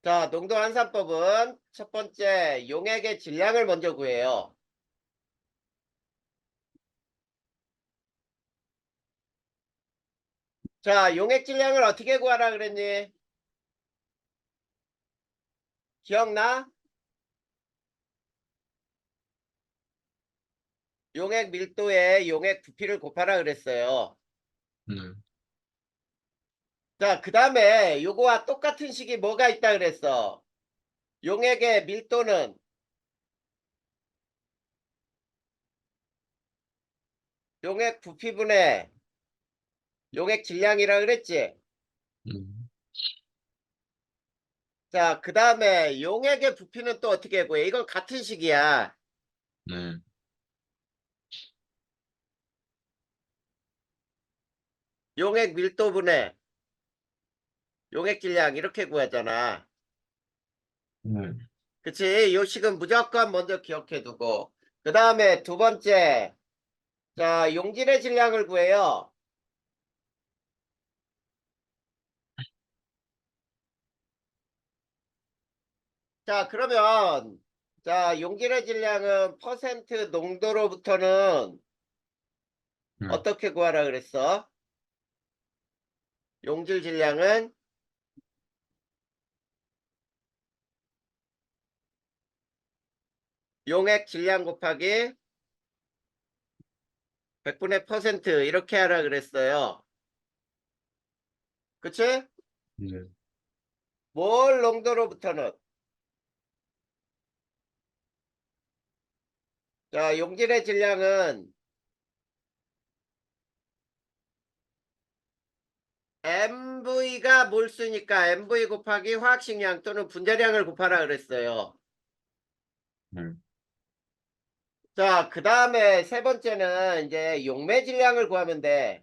자, 농도 환산법은 첫 번째 용액의 질량을 먼저 구해요. 자, 용액 질량을 어떻게 구하라 그랬니? 기억나? 용액 밀도에 용액 부피를 곱하라 그랬어요. 음, 자, 그 다음에 요거와 똑같은 식이 뭐가 있다 그랬어? 용액의 밀도는 용액 부피분의 용액 질량이라 그랬지? 음, 자, 그 다음에 용액의 부피는 또 어떻게 구해? 이건 같은 식이야. 네, 용액 밀도분의 용액 질량 이렇게 구하잖아. 네, 그치? 요 식은 무조건 먼저 기억해 두고. 그 다음에 두 번째. 자, 용질의 질량을 구해요. 자, 그러면, 자, 용질의 질량은 퍼센트 농도로부터는 음, 어떻게 구하라 그랬어? 용질 질량은 용액 질량 곱하기 100분의 퍼센트 이렇게 하라 그랬어요. 그치? 네, 몰 농도로부터는. 자, 용질의 질량은 MV가 몰수니까 MV 곱하기 화학식량 또는 분자량을 곱하라 그랬어요. 네, 자, 그 다음에 세 번째는 이제 용매 질량을 구하면 돼.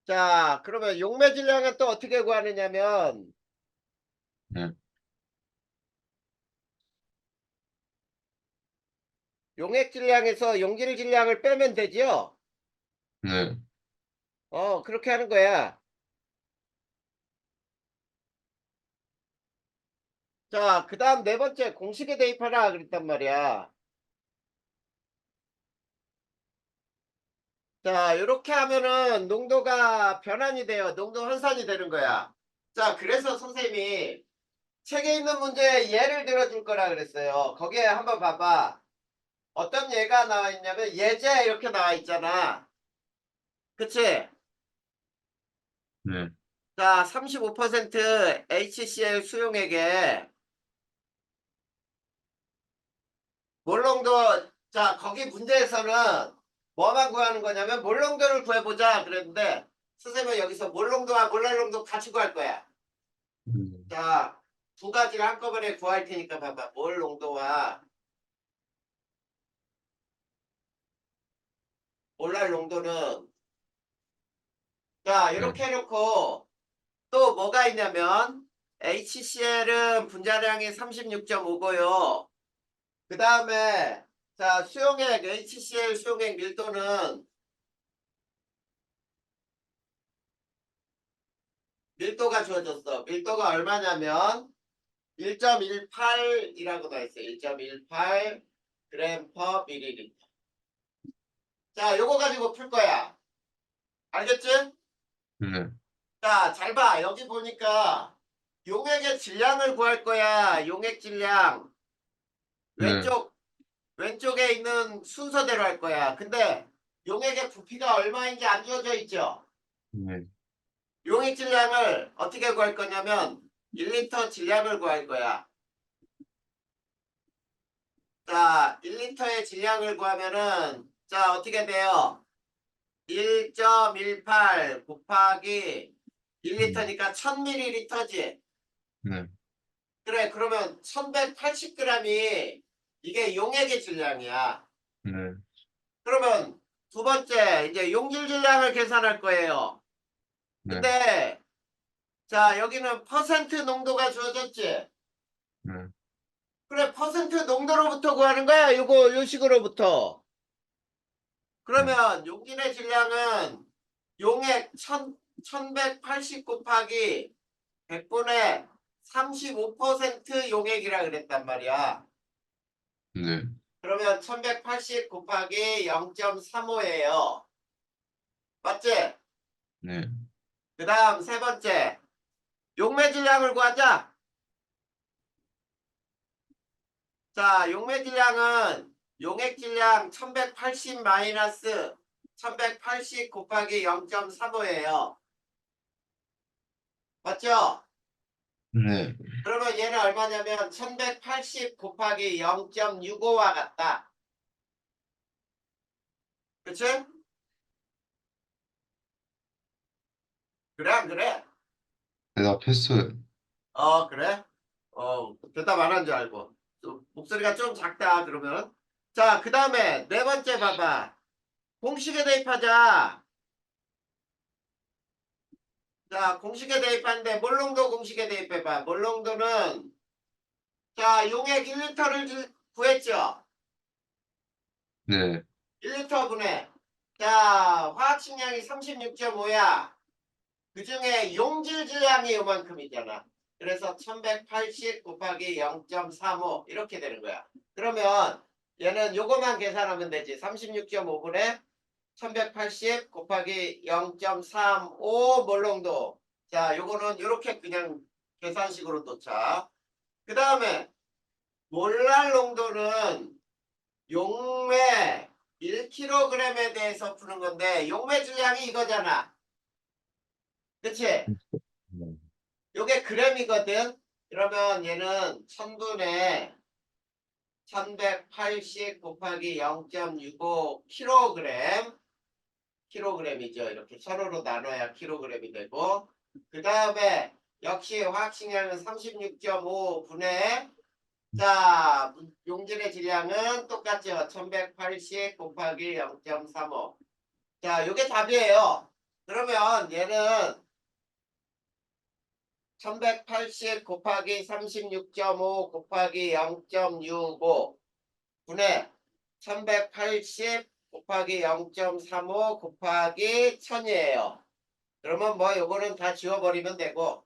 자, 그러면 용매 질량은 또 어떻게 구하느냐면 네, 용액 질량에서 용질 질량을 빼면 되지요? 네, 그렇게 하는 거야. 자, 그 다음 네 번째 공식에 대입하라 그랬단 말이야. 자, 이렇게 하면은 농도가 변환이 돼요. 농도 환산이 되는 거야. 자, 그래서 선생님이 책에 있는 문제에 예를 들어줄 거라 그랬어요. 거기에 한번 봐봐. 어떤 예가 나와 있냐면 예제 이렇게 나와 있잖아. 그치? 네, 자, 35% HCl 수용액에 몰농도. 자, 거기 문제에서는 뭐만 구하는 거냐면 몰농도를 구해보자 그랬는데 선생님은 여기서 몰농도와 몰랄농도 같이 구할 거야. 음, 자, 두 가지를 한꺼번에 구할 테니까 봐봐. 몰농도와 몰랄농도는. 자, 네, 이렇게 해놓고 또 뭐가 있냐면 HCl은 분자량이 36.5고요. 그 다음에 자, 수용액 HCl 수용액 밀도는 밀도가 주어졌어. 밀도가 얼마냐면 1.18이라고 나 있어요. 1.18 그램 퍼 밀리리터. 자, 요거 가지고 풀 거야. 알겠지? 네, 자, 잘 봐. 여기 보니까 용액의 질량을 구할 거야. 용액 질량. 네, 왼쪽에 있는 순서대로 할 거야. 근데 용액의 부피가 얼마인지 안 주어져 있죠? 네, 용액 질량을 어떻게 구할 거냐면 1리터 질량을 구할 거야. 자, 1리터의 질량을 구하면은 자, 어떻게 돼요? 1.18 곱하기 음, 1리터니까 1000ml지. 네, 그래, 그러면 1180g이 이게 용액의 질량이야. 네, 그러면 두 번째 이제 용질 질량을 계산할 거예요. 네, 근데 자, 여기는 퍼센트 농도가 주어졌지. 네, 그래, 퍼센트 농도로부터 구하는 거야. 요거 요 식으로부터. 네, 그러면 용질의 질량은 용액 1180 곱하기 100분의 35% 용액이라 그랬단 말이야. 네. 그러면 1180 곱하기 0.35예요. 맞지? 네. 그 다음 세 번째. 용매 질량을 구하자. 자, 용매 질량은 용액 질량 1180 마이너스 1180 곱하기 0.35예요. 맞죠? 네. 그러면 얘는 얼마냐면 1180 곱하기 0.65와 같다. 그치? 그래 안 그래? 대답했어요. 그래? 대답 안 한 줄 알고. 목소리가 좀 작다 그러면. 자, 그 다음에 네 번째 봐봐. 공식에 대입하자. 자, 공식에 대입하는데 몰롱도 공식에 대입해봐. 몰롱도는 자, 용액 1리터를 구했죠. 네. 1리터 분해. 자, 화학 식량이 36.5야. 그 중에 용질 질량이 요만큼이잖아. 그래서 1180 곱하기 0.35 이렇게 되는 거야. 그러면 얘는 요거만 계산하면 되지. 36.5분의 1180 곱하기 0.35 몰롱도. 자, 요거는 요렇게 그냥 계산식으로 도착. 그 다음에 몰랄 농도는 용매 1kg에 대해서 푸는 건데 용매 질량이 이거잖아. 그치? 네. 요게 g이거든. 그러면 얘는 1000분의 1180 곱하기 0.65 킬로그램이죠. 이렇게 서로로 나눠야 킬로그램이 되고 그 다음에 역시 화학식량은 36.5분의 자 용질의 질량은 똑같죠. 1180 곱하기 0.35 자 요게 답이에요. 그러면 얘는 1180 곱하기 36.5 곱하기 0.65 분의 1180 곱하기 0.35 곱하기 1000이에요. 그러면 뭐 요거는 다 지워버리면 되고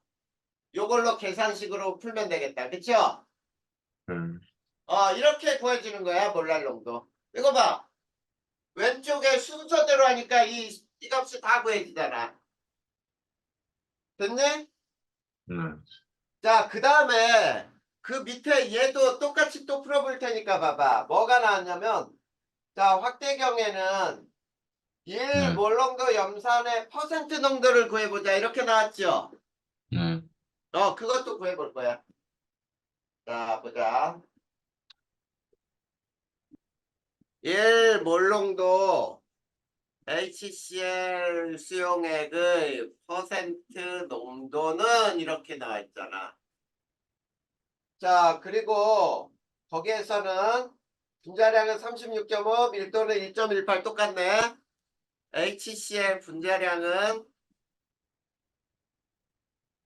요걸로 계산식으로 풀면 되겠다. 그쵸? 음. 이렇게 구해지는 거야 몰랄농도. 이거 봐. 왼쪽에 순서대로 하니까 이 값이 다 구해지잖아. 됐니? 네. 자, 그 다음에 그 밑에 얘도 똑같이 또 풀어볼 테니까 봐봐. 뭐가 나왔냐면 자, 확대경에는 1 네. 몰롱도 염산의 퍼센트 농도를 구해보자. 이렇게 나왔죠? 네. 그것도 구해볼 거야. 자, 보자. 1 몰롱도 HCl 수용액의 퍼센트 농도는 이렇게 나와 있잖아. 자, 그리고 거기에서는 분자량은 36.5, 밀도는 1.18 똑같네. HCl 분자량은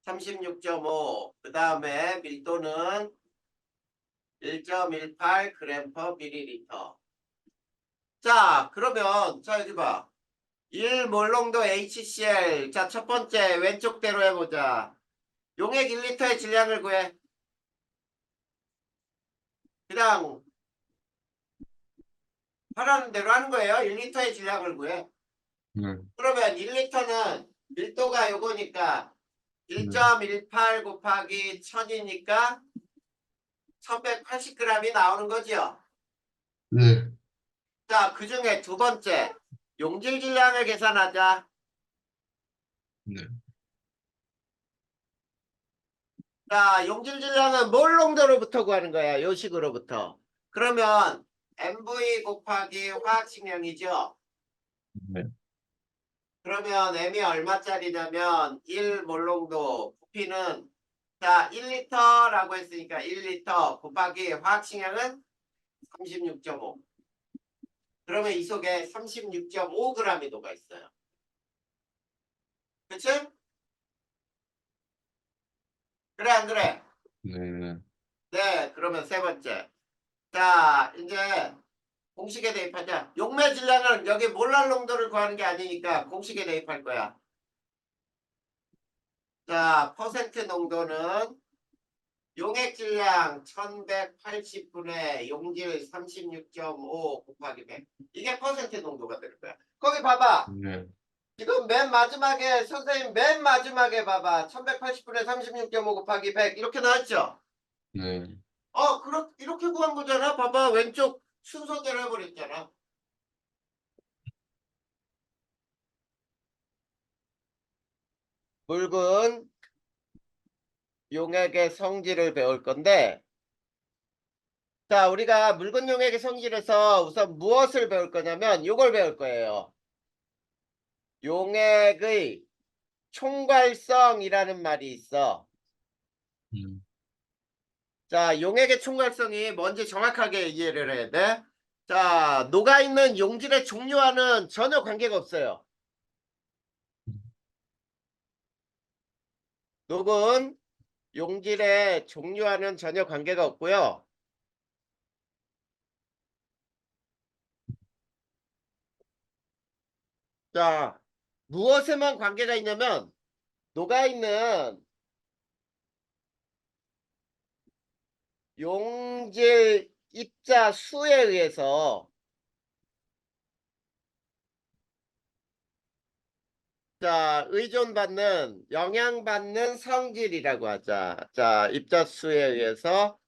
36.5, 그 다음에 밀도는 1.18 g per ml. 자, 그러면 자 여기 봐. 1 몰롱도 HCl. 자, 첫 번째 왼쪽대로 해보자. 용액 1리터의 질량을 구해. 그냥 하라는 대로 하는 거예요. 1리터의 질량을 구해. 네. 그러면 1리터는 밀도가 요거니까 네. 1.18 곱하기 1000이니까 1180g이 나오는 거죠. 네. 자, 그 중에 두 번째 용질 질량을 계산하자. 네. 자, 용질 질량은 몰 농도로부터 구하는 거야. 요 식으로부터. 그러면 MV 곱하기 화학식량이죠. 네. 그러면 M이 얼마짜리냐면 1 몰롱도 부피는 자 1리터라고 했으니까 1리터 곱하기 화학식량은 36.5. 그러면 이 속에 36.5g이 녹아 있어요. 그치? 그래 안 그래? 네. 네, 그러면 세 번째. 자, 이제 공식에 대입하자. 용매 질량은 여기 몰랄 농도를 구하는 게 아니니까 공식에 대입할 거야. 자, 퍼센트 농도는 용액 질량 1180분의 용질 36.5 곱하기 100. 이게 퍼센트 농도가 되는 거야. 거기 봐봐. 네. 지금 맨 마지막에 선생님 맨 마지막에 봐봐. 1180분의 36.5 곱하기 100 이렇게 나왔죠? 네. 이렇게 구한 거잖아. 봐봐. 왼쪽 순서대로 해버렸잖아. 묽은 용액의 성질을 배울 건데, 자, 우리가 묽은 용액의 성질에서 우선 무엇을 배울 거냐면 요걸 배울 거예요. 용액의 총괄성이라는 말이 있어. 음. 자, 용액의 총괄성이 뭔지 정확하게 이해를 해야 돼. 자, 녹아있는 용질의 종류와는 전혀 관계가 없어요. 녹은 용질의 종류와는 전혀 관계가 없고요. 자, 무엇에만 관계가 있냐면 녹아있는 용질 입자 수에 의해서 자, 의존받는 영향받는 성질이라고 하자. 자, 입자 수에 의해서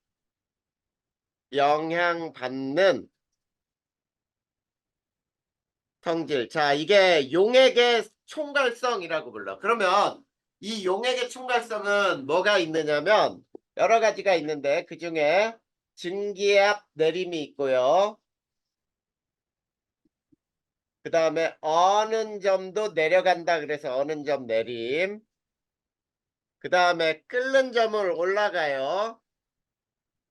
영향받는 성질. 자, 이게 용액의 총괄성이라고 불러. 그러면 이 용액의 총괄성은 뭐가 있느냐면 여러 가지가 있는데 그 중에 증기압 내림이 있고요. 그 다음에 어는 점도 내려간다. 그래서 어는 점 내림. 그 다음에 끓는 점을 올라가요.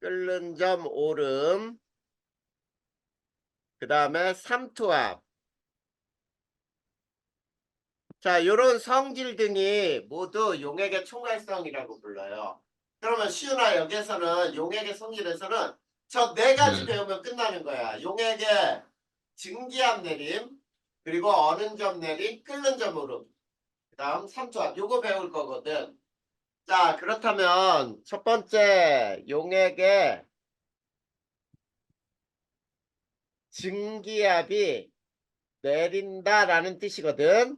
끓는 점 오름. 그 다음에 삼투압. 자, 요런 성질 등이 모두 용액의 총괄성이라고 불러요. 그러면 시윤아 여기에서는 용액의 성질에서는 저 네 가지 네. 배우면 끝나는 거야. 용액의 증기압 내림, 그리고 어는 점 내림, 끓는 점 오름. 그 다음 삼투압. 요거 배울 거거든. 자, 그렇다면 첫 번째 용액의 증기압이 내린다라는 뜻이거든.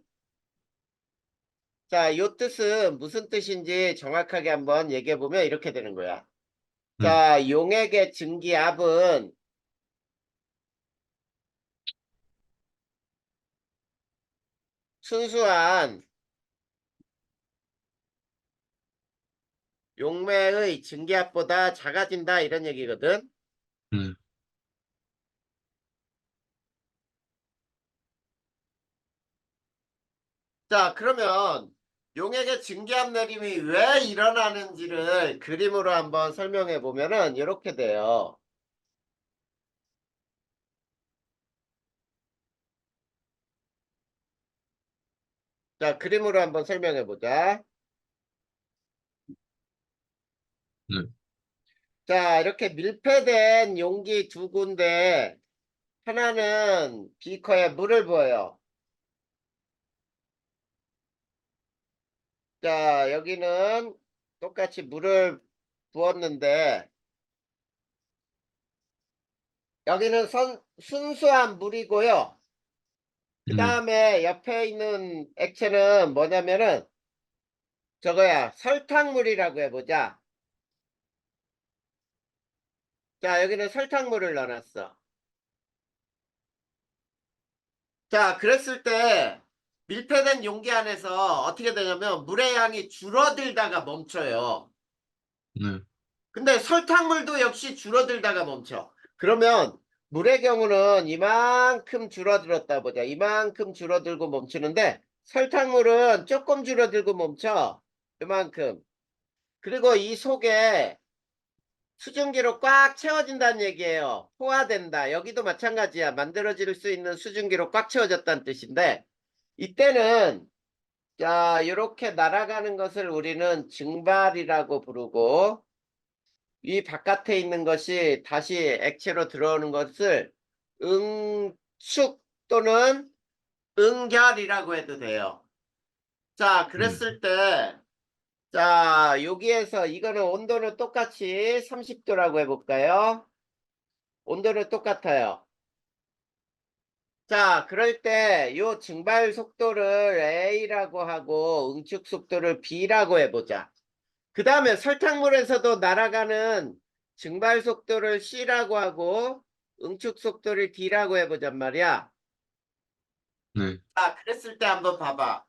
자, 요 뜻은 무슨 뜻인지 정확하게 한번 얘기해 보면 이렇게 되는 거야. 네. 자, 용액의 증기압은 순수한 용매의 증기압보다 작아진다 이런 얘기거든. 네. 자, 그러면 용액의 증기압 내림이 왜 일어나는지를 그림으로 한번 설명해 보면은 이렇게 돼요. 자, 그림으로 한번 설명해 보자. 네. 자, 이렇게 밀폐된 용기 두 군데, 하나는 비커에 물을 부어요. 자, 여기는 똑같이 물을 부었는데, 여기는 순수한 물이고요. 그 네. 다음에 옆에 있는 액체는 뭐냐면은, 저거야, 설탕물이라고 해보자. 자, 여기는 설탕물을 넣어놨어. 자, 그랬을 때, 밀폐된 용기 안에서 어떻게 되냐면, 물의 양이 줄어들다가 멈춰요. 네. 근데 설탕물도 역시 줄어들다가 멈춰. 그러면 물의 경우는 이만큼 줄어들었다 보자. 이만큼 줄어들고 멈추는데 설탕물은 조금 줄어들고 멈춰. 이만큼. 그리고 이 속에 수증기로 꽉 채워진다는 얘기예요. 포화된다. 여기도 마찬가지야. 만들어질 수 있는 수증기로 꽉 채워졌다는 뜻인데 이때는 자, 이렇게 날아가는 것을 우리는 증발이라고 부르고 이 바깥에 있는 것이 다시 액체로 들어오는 것을 응축 또는 응결이라고 해도 돼요. 자, 네. 그랬을 때, 자, 여기에서 이거는 온도는 똑같이 30도라고 해볼까요? 온도는 똑같아요. 자, 그럴 때 요 증발 속도를 A라고 하고 응축 속도를 B라고 해보자. 그 다음에 설탕물에서도 날아가는 증발 속도를 C라고 하고 응축 속도를 D라고 해보잔 말이야. 네. 자, 그랬을 때 한번 봐봐.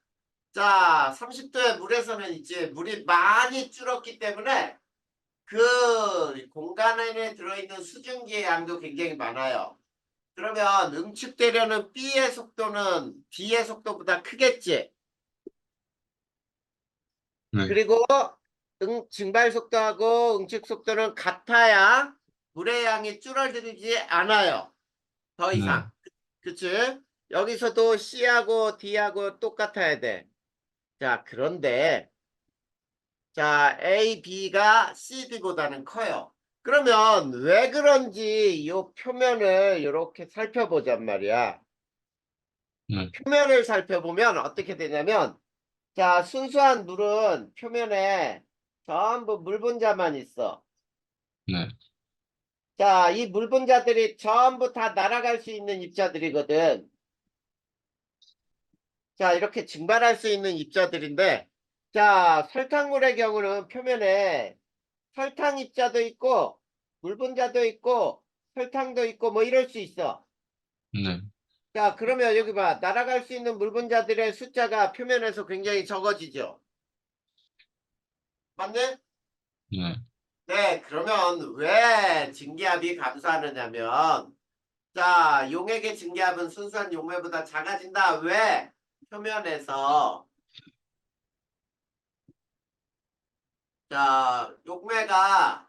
자, 30도의 물에서는 이제 물이 많이 줄었기 때문에 그 공간 안에 들어있는 수증기의 양도 굉장히 많아요. 그러면 응축되려는 B의 속도는 D의 속도보다 크겠지. 네. 그리고 증발 속도하고 응축 속도는 같아야 물의 양이 줄어들지 않아요. 더 네. 이상. 그치? 여기서도 C하고 D하고 똑같아야 돼. 자, 그런데 자, A, B가 C, D보다는 커요. 그러면 왜 그런지 이 표면을 이렇게 살펴보잔 말이야. 네. 표면을 살펴보면 어떻게 되냐면 자, 순수한 물은 표면에 전부 물 분자만 있어. 네. 자, 이 물 분자들이 전부 다 날아갈 수 있는 입자들이거든. 자, 이렇게 증발할 수 있는 입자들인데, 자, 설탕물의 경우는 표면에 설탕 입자도 있고, 물 분자도 있고, 설탕도 있고, 뭐 이럴 수 있어. 네. 자, 그러면 여기 봐. 날아갈 수 있는 물 분자들의 숫자가 표면에서 굉장히 적어지죠. 맞네? 네. 네, 그러면 왜 증기압이 감소하느냐면, 자, 용액의 증기압은 순수한 용매보다 작아진다. 왜? 표면에서, 자, 용매가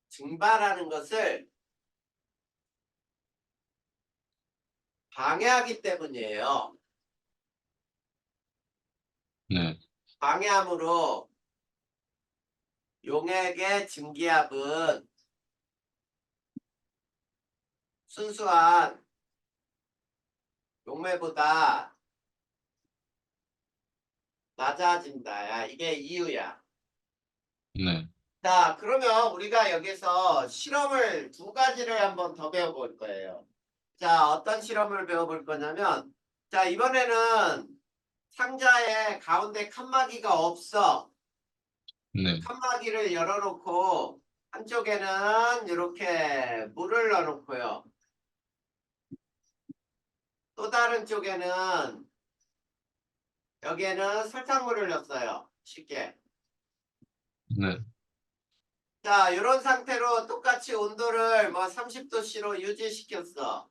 증발하는 것을 방해하기 때문이에요. 네. 방해함으로 용액의 증기압은 순수한 용매보다 낮아진다. 야, 이게 이유야. 네. 자, 그러면 우리가 여기서 실험을 두 가지를 한번 더 배워볼 거예요. 자, 어떤 실험을 배워볼 거냐면, 자, 이번에는 상자에 가운데 칸막이가 없어. 네. 칸막이를 열어놓고, 한쪽에는 이렇게 물을 넣어놓고요. 또 다른 쪽에는, 여기에는 설탕물을 넣었어요. 쉽게. 네. 자, 이런 상태로 똑같이 온도를 뭐 30도씨로 유지시켰어.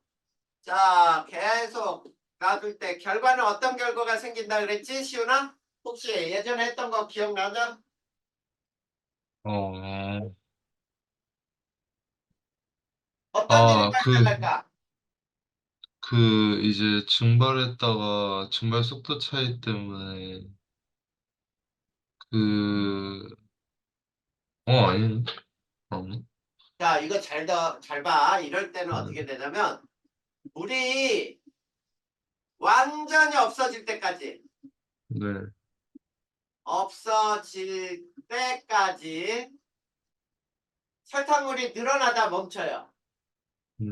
자, 계속 놔둘 때 결과는 어떤 결과가 생긴다 그랬지, 시훈아? 혹시 예전에 했던 거 기억나죠? 어, 어떤 일이 그, 발생할까? 이제 증발했다가 증발 속도 차이 때문에 그, 아니, 아니. 자, 이거 잘 봐. 이럴 때는 네. 어떻게 되냐면, 물이 완전히 없어질 때까지, 네. 없어질 때까지 설탕물이 늘어나다 멈춰요. 네.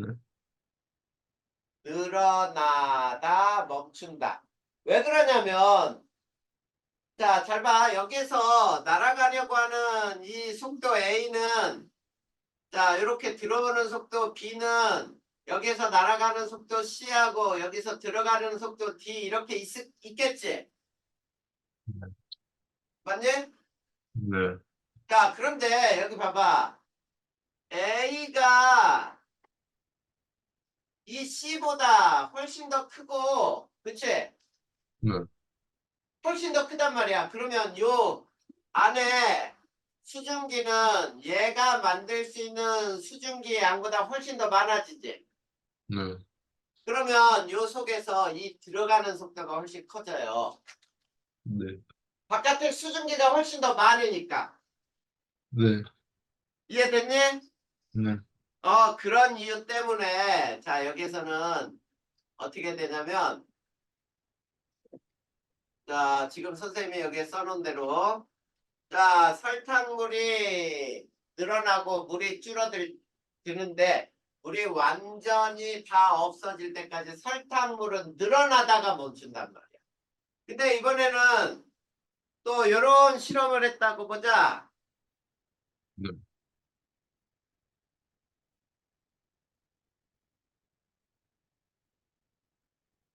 늘어나다 멈춘다. 왜 그러냐면, 자, 잘 봐. 여기서 날아가려고 하는 이 속도 A는 자, 이렇게 들어오는 속도 B는 여기서 날아가는 속도 C하고 여기서 들어가는 속도 D 이렇게 있겠지? 맞니? 네. 자, 그런데 여기 봐봐. A가 이 C보다 훨씬 더 크고, 그치? 네. 훨씬 더 크단 말이야. 그러면 요 안에 수증기는 얘가 만들 수 있는 수증기의 양보다 훨씬 더 많아지지. 네. 그러면 요 속에서 이 들어가는 속도가 훨씬 커져요. 네. 바깥에 수증기가 훨씬 더 많으니까. 네. 이해됐니? 네. 그런 이유 때문에, 자, 여기서는 어떻게 되냐면, 자, 지금 선생님이 여기에 써놓은 대로, 자, 설탕물이 늘어나고 물이 줄어드는데, 물이 완전히 다 없어질 때까지 설탕물은 늘어나다가 멈춘단 말이야. 근데 이번에는 또 이런 실험을 했다고 보자. 네.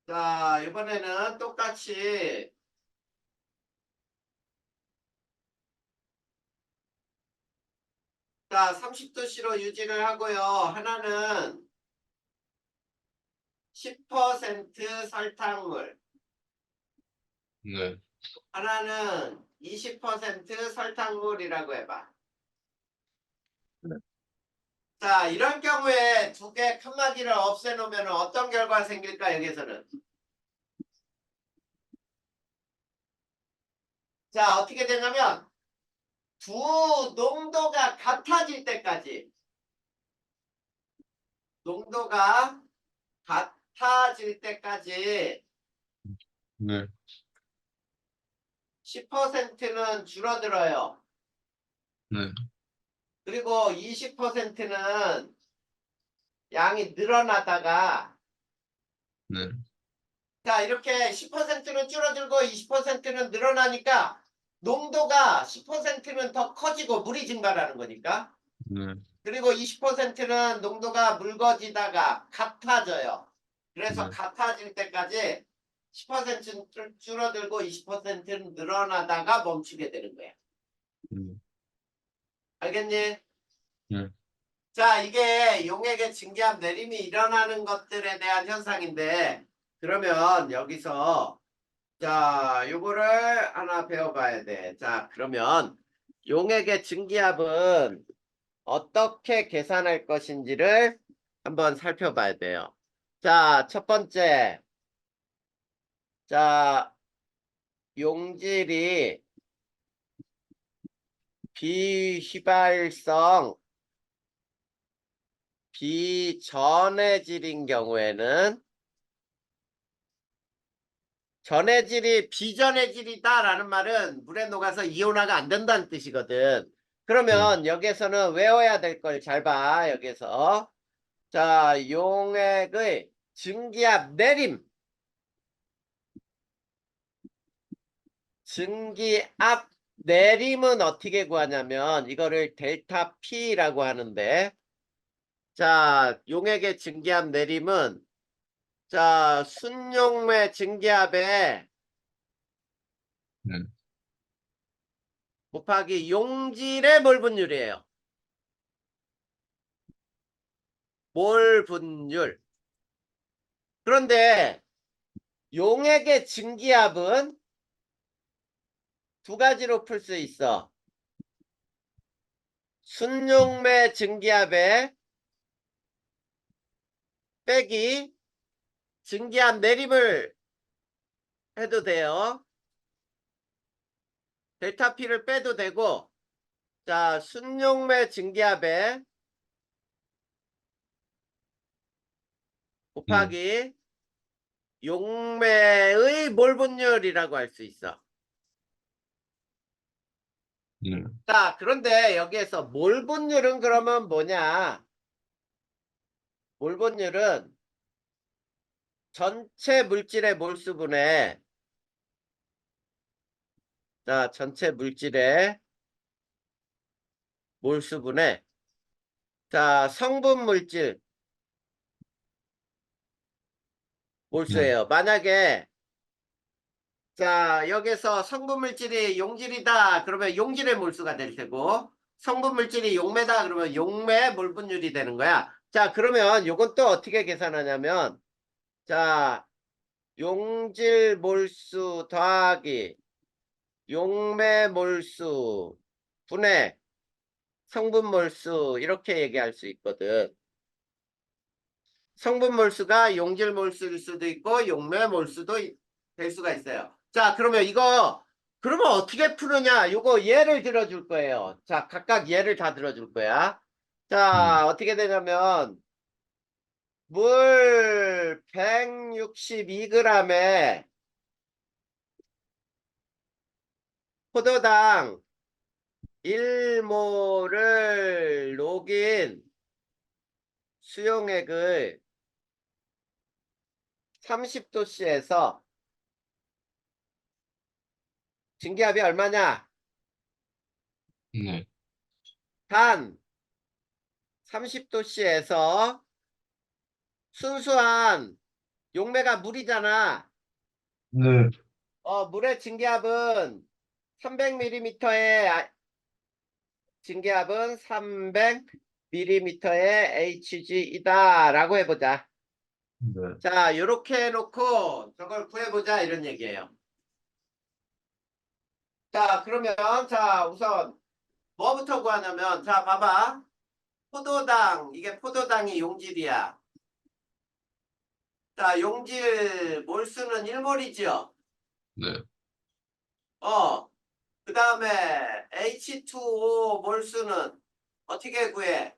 자, 이번에는 똑같이 자, 30도씨로 유지를 하고요. 하나는 10% 설탕물, 네. 하나는 20% 설탕물이라고 해봐. 네. 자, 이런 경우에 두 개 칸막이를 없애놓으면 어떤 결과가 생길까, 여기서는? 자, 어떻게 되냐면, 두 농도가 같아질 때까지, 농도가 같아질 때까지 네. 10%는 줄어들어요. 네. 그리고 20%는 양이 늘어나다가, 네. 자, 이렇게 10%는 줄어들고 20%는 늘어나니까 농도가 10%는 더 커지고 물이 증발하는 거니까. 네. 그리고 20%는 농도가 묽어지다가 같아져요. 그래서 네. 같아질 때까지 10%는 줄어들고 20%는 늘어나다가 멈추게 되는 거야. 네. 알겠니? 네. 자, 이게 용액의 증기압 내림이 일어나는 것들에 대한 현상인데, 그러면 여기서 자, 요거를 하나 배워봐야 돼. 자, 그러면 용액의 증기압은 어떻게 계산할 것인지를 한번 살펴봐야 돼요. 자, 첫 번째. 자, 용질이 비휘발성, 비전해질인 경우에는 전해질이 비전해질이다라는 말은 물에 녹아서 이온화가 안 된다는 뜻이거든. 네. 그러면 여기에서는 외워야 될 걸 잘 봐. 여기서. 자, 용액의 증기압 내림. 증기압 내림은 어떻게 구하냐면 이거를 델타 P라고 하는데 자, 용액의 증기압 내림은 자, 순용매 증기압에 네. 곱하기 용질의 몰 분율이에요. 몰 분율. 그런데 용액의 증기압은 두 가지로 풀 수 있어. 순용매 증기압에 빼기 증기압 내림을 해도 돼요. 델타 P를 빼도 되고 자, 순용매 증기압에 네. 곱하기 용매의 몰 분율이라고 할 수 있어. 네. 자, 그런데 여기에서 몰 분율은 그러면 뭐냐? 몰 분율은 전체 물질의 몰수분의 자, 전체 물질의 몰수분의 자, 성분 물질 네. 몰수예요. 만약에 자, 여기서 성분 물질이 용질이다. 그러면 용질의 몰수가 될 테고 성분 물질이 용매다. 그러면 용매 몰 분율이 되는 거야. 자, 그러면 요건 또 어떻게 계산하냐면 자, 용질 몰수 더하기 용매 몰수 분의 성분 몰수 이렇게 얘기할 수 있거든. 성분 몰수가 용질 몰수일 수도 있고 용매 몰수도 될 수가 있어요. 자, 그러면 이거 그러면 어떻게 푸느냐? 요거 예를 들어줄 거예요. 자, 각각 예를 다 들어줄 거야. 자, 어떻게 되냐면 물 162g에 포도당 1몰을 녹인 수용액을 30도씨에서 증기압이 얼마냐? 네. 단 30도씨에서 순수한 용매가 물이잖아. 네. 물의 증기압은 300ml의 증기압은 300ml의 HG이다 라고 해보자. 네. 자, 요렇게 해놓고 저걸 구해보자 이런 얘기예요. 자, 그러면 자 우선 뭐부터 구하냐면 자 봐봐. 포도당 이게 포도당이 용질이야. 자, 용질 몰수는 1몰이죠. 네. 그 다음에 H2O 몰수는 어떻게 구해?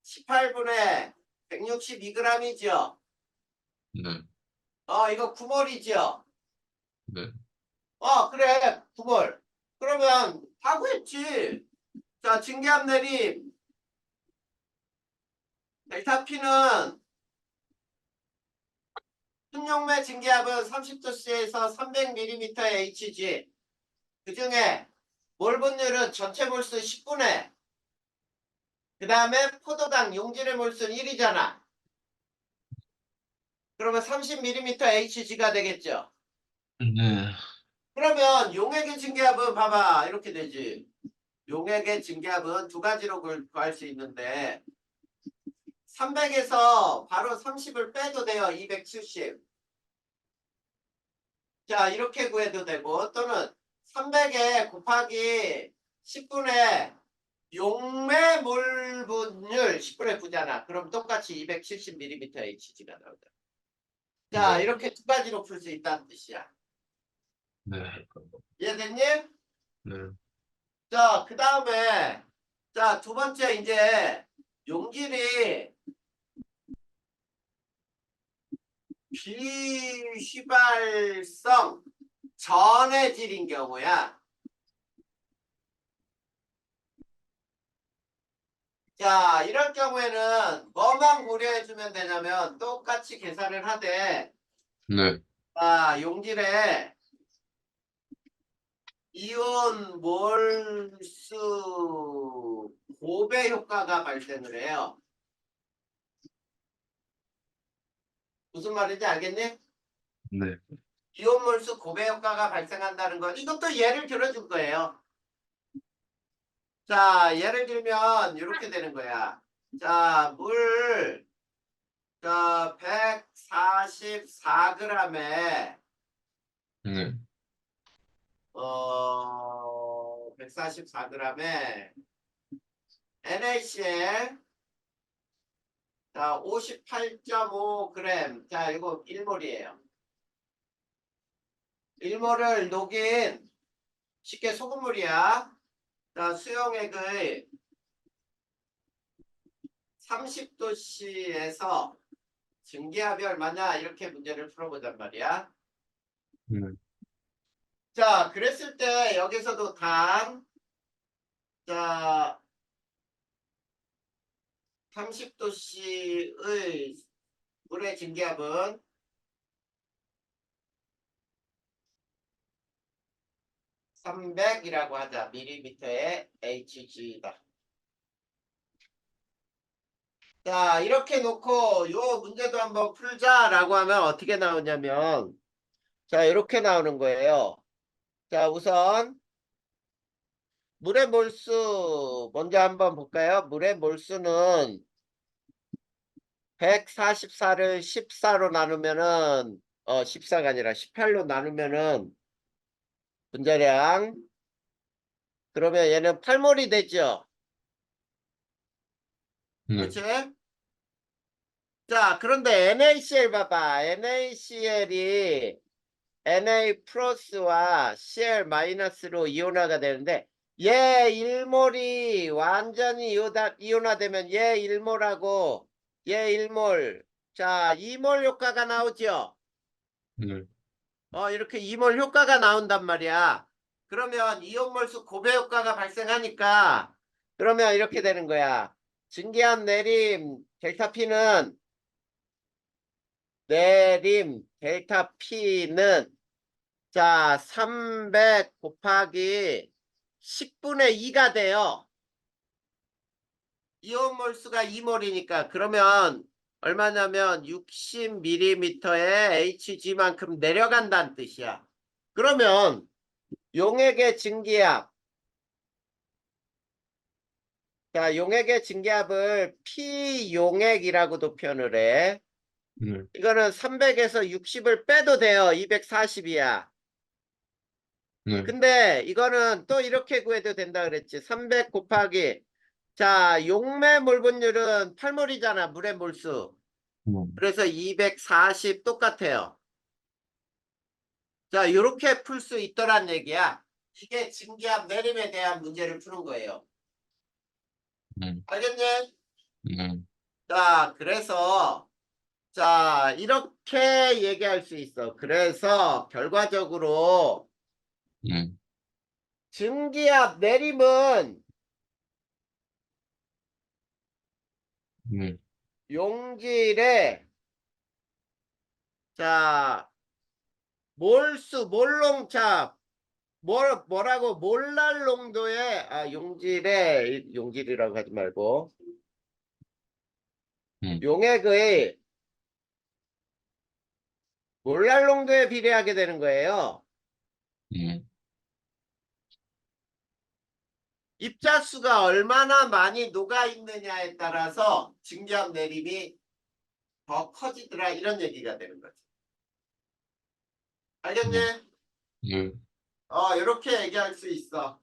18분의 162g이죠. 네. 이거 9몰이죠. 네. 그래 9몰. 그러면 다 구했지. 자, 증기압 내림 델타 P는 순용매 증기압은 30도씨에서 300ml의 Hg. 그 중에 몰 분율은 전체 몰수 10분의 그 다음에 포도당 용질의 몰수는 1이잖아. 그러면 30ml Hg가 되겠죠. 네. 그러면 용액의 증기압은 봐봐 이렇게 되지. 용액의 증기압은 두 가지로 구할 수 있는데 300에서 바로 30을 빼도 돼요. 270. 자, 이렇게 구해도 되고 또는 300에 곱하기 10분의 용매 몰 분율 10분의 9잖아. 그럼 똑같이 270ml Hg가 나오다. 자, 네. 이렇게 두 가지로 풀 수 있다는 뜻이야. 네. 이해됐니? 네. 자, 그 다음에 자, 두 번째 이제 용질이 비휘발성 전해 질인 경우야. 자, 이럴 경우에는 뭐만 고려해주면 되냐면 똑같이 계산을 하되 네. 용질에 이온 몰수 고배 효과가 발생을 해요. 무슨 말인지 알겠니? 네. 이온 몰수 고배 효과가 발생한다는 건 이것도 예를 들어줄 거예요. 자, 예를 들면 이렇게 되는 거야. 자, 물 144g에 네. 144g에 NaCl 자, 58.5g. 자, 이거 1몰이에요. 1몰을 녹인 쉽게 소금물이야. 자, 수용액의 30도씨에서 증기압이 얼마냐 이렇게 문제를 풀어보단 말이야. 네. 자, 그랬을 때 여기서도 단 자, 30도씨의 물의 증기압은 300이라고 하자. 밀리미터의 Hg다. 자, 이렇게 놓고 요 문제도 한번 풀자라고 하면 어떻게 나오냐면 자, 이렇게 나오는 거예요. 자, 우선 물의 몰수 먼저 한번 볼까요? 물의 몰수는 144를 14로 나누면은 14가 아니라 18로 나누면은 분자량 그러면 얘는 8몰이 되죠. 네. 그렇지? 자, 그런데 NaCl 봐봐. NaCl이 Na 플러스와 Cl 마이너스로 이온화가 되는데 얘 1몰이 완전히 이온화되면 얘 1몰하고 얘 1몰. 자, 2몰 효과가 나오죠? 네. 이렇게 2몰 효과가 나온단 말이야. 그러면 이온몰수 고배 효과가 발생하니까 그러면 이렇게 되는 거야. 증기압 내림 델타 P는 델타 P는 자, 300 곱하기 10분의 2가 돼요. 이온몰수가 2몰이니까 그러면 얼마냐면 60mm의 Hg만큼 내려간다는 뜻이야. 그러면 용액의 증기압, 자, 용액의 증기압을 P용액이라고도 표현을 해. 네. 이거는 300에서 60을 빼도 돼요. 240이야. 네. 근데 이거는 또 이렇게 구해도 된다 그랬지. 300 곱하기 자, 용매 몰분율은 8몰이잖아. 물의 몰수. 그래서 240 똑같아요. 자, 요렇게 풀 수 있더란 얘기야. 이게 증기압 내림에 대한 문제를 푸는 거예요. 네. 알겠니? 네. 자, 그래서 자, 이렇게 얘기할 수 있어. 그래서 결과적으로 네. 증기압 내림은 네. 용질의 자, 몰롱차 뭐라고 몰랄 농도의 용질의 용질이라고 하지 말고 네. 용액의 몰랄 농도에 비례하게 되는 거예요. 네. 입자수가 얼마나 많이 녹아 있느냐에 따라서 증기압 내림이 더 커지더라 이런 얘기가 되는 거지. 알겠니? 네. 네. 이렇게 얘기할 수 있어.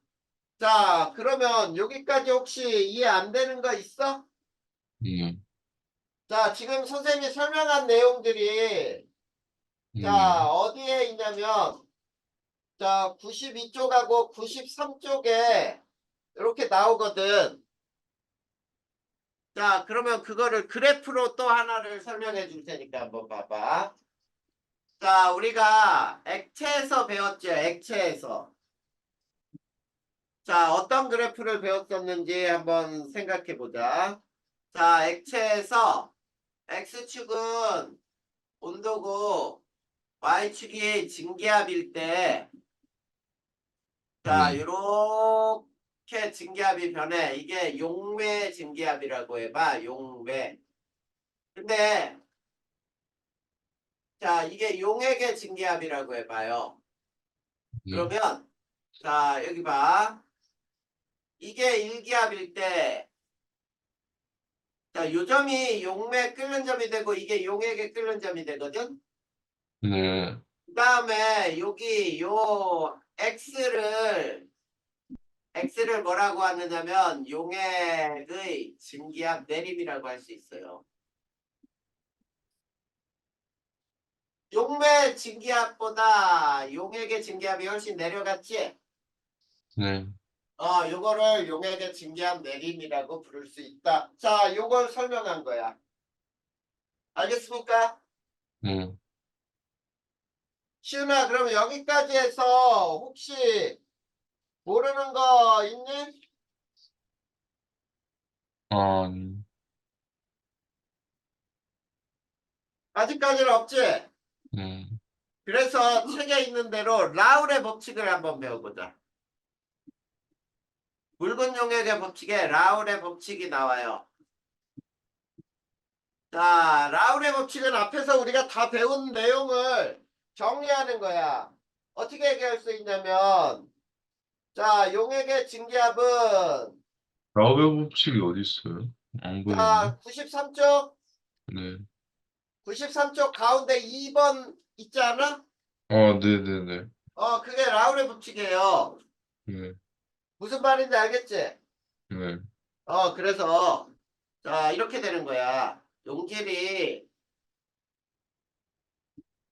자, 그러면 여기까지 혹시 이해 안 되는 거 있어? 네. 자, 지금 선생님이 설명한 내용들이 네. 자, 어디에 있냐면 자, 92쪽하고 93쪽에 이렇게 나오거든. 자, 그러면 그거를 그래프로 또 하나를 설명해 줄 테니까 한번 봐봐. 자, 우리가 액체에서 배웠죠. 액체에서. 자, 어떤 그래프를 배웠었는지 한번 생각해 보자. 자, 액체에서 X축은 온도고 Y축이 증기압일 때 자, 네. 요렇게 증기압이 변해. 이게 용매 증기압이라고 해봐. 용매. 근데 자, 이게 용액의 증기압이라고 해봐요. 네. 그러면 자, 여기 봐. 이게 일기압일 때 자, 요 점이 용매 끓는 점이 되고 이게 용액의 끓는 점이 되거든. 네. 그다음에 여기 요 X를 뭐라고 하느냐면 용액의 증기압 내림이라고 할 수 있어요. 용매 증기압보다 용액의 증기압이 훨씬 내려갔지? 네. 요거를 용액의 증기압 내림이라고 부를 수 있다. 자, 요걸 설명한 거야. 알겠습니까? 네. 시은아, 그럼 여기까지 해서 혹시 모르는 거 있니? 아, 아직까지는 없지? 네. 그래서 책에 있는 대로 라울의 법칙을 한번 배워보자. 묽은 용액의 법칙에 라울의 법칙이 나와요. 자, 라울의 법칙은 앞에서 우리가 다 배운 내용을 정리하는 거야. 어떻게 얘기할 수 있냐면 자, 용액의 증기압은 라우베 법칙이 어디 있어요? 안 보이는데? 자, 93쪽 네. 93쪽 가운데 2번 있지 않아? 아, 네네네. 그게 라울의 법칙이에요. 네. 무슨 말인지 알겠지? 네. 그래서 자, 이렇게 되는 거야. 용질이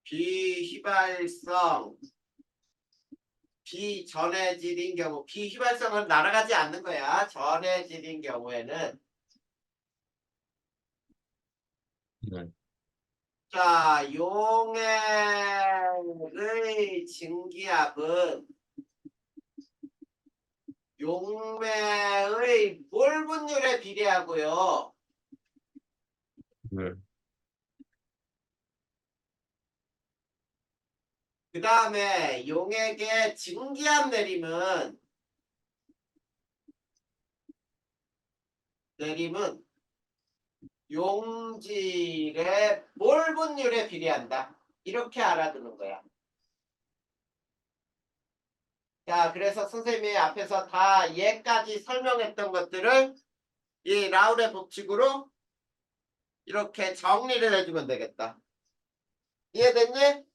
비휘발성, 비전해질인 경우, 비휘발성은 날아가지 않는 거야. 전해질인 경우에는 네. 자, 용액의 증기압은 용매의 몰 분율에 비례하고요. 네. 그 다음에 용액의 증기압 내림은 용질의 몰 분율에 비례한다. 이렇게 알아두는 거야. 자, 그래서 선생님이 앞에서 다 얘까지 설명했던 것들을 이 라울의 법칙으로 이렇게 정리를 해주면 되겠다. 이해됐니?